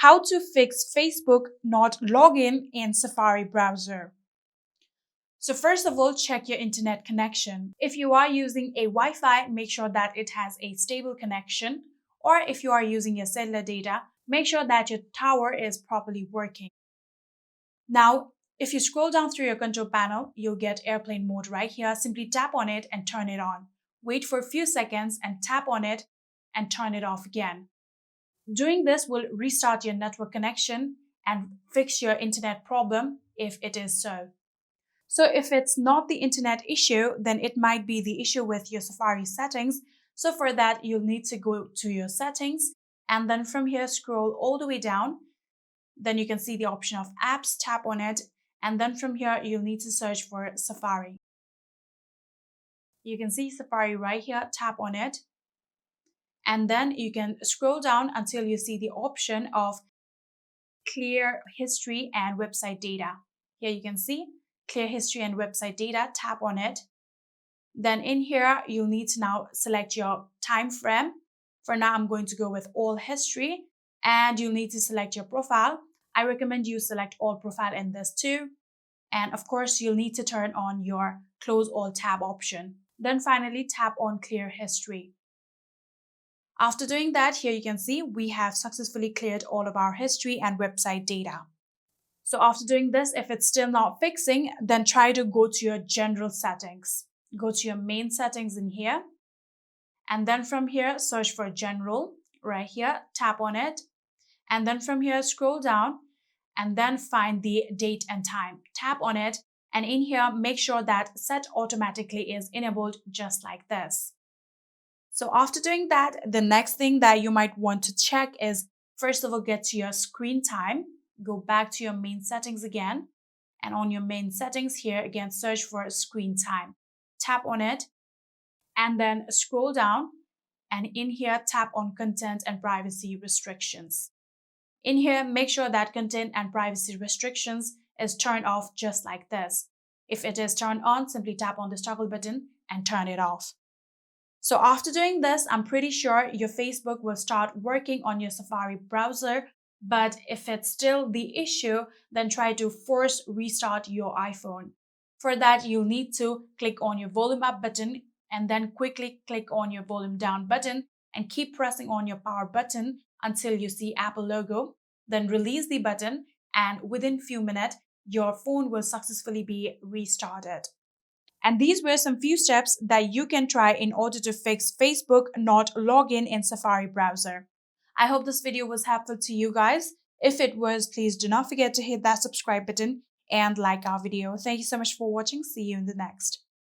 How to fix Facebook not login in Safari browser. So first of all, check your internet connection. If you are using a Wi-Fi, make sure that it has a stable connection. Or if you are using your cellular data, make sure that your tower is properly working. Now, if you scroll down through your control panel, you'll get airplane mode right here. Simply tap on it and turn it on. Wait for a few seconds and tap on it and turn it off again. Doing this will restart your network connection and fix your internet problem if it is so. So if it's not the internet issue, then it might be the issue with your Safari settings. So for that, you'll need to go to your settings and then from here scroll all the way down. Then you can see the option of apps, tap on it, and then from here you'll need to search for Safari. You can see Safari right here, tap on it. And then you can scroll down until you see the option of clear history and website data. Here you can see clear history and website data, tap on it. Then in here, you'll need to now select your time frame. For now, I'm going to go with all history and you'll need to select your profile. I recommend you select all profile in this too. And of course, you'll need to turn on your close all tab option. Then finally, tap on clear history. After doing that, here you can see we have successfully cleared all of our history and website data. So after doing this, if it's still not fixing, then try to go to your general settings. Go to your main settings in here. And then from here, search for general right here, tap on it. And then from here, scroll down and then find the date and time. Tap on it. And in here, make sure that set automatically is enabled just like this. So after doing that, the next thing that you might want to check is, first of all, get to your screen time. Go back to your main settings again. And on your main settings here, again, search for screen time. Tap on it and then scroll down. And in here, tap on content and privacy restrictions. In here, make sure that content and privacy restrictions is turned off just like this. If it is turned on, simply tap on this toggle button and turn it off. So after doing this, I'm pretty sure your Facebook will start working on your Safari browser. But if it's still the issue, then try to force restart your iPhone. For that, you'll need to click on your volume up button and then quickly click on your volume down button and keep pressing on your power button until you see Apple logo. Then release the button and within few minutes, your phone will successfully be restarted. And these were some few steps that you can try in order to fix Facebook not login in Safari browser. I hope this video was helpful to you guys. If it was, please do not forget to hit that subscribe button and like our video. Thank you so much for watching. See you in the next.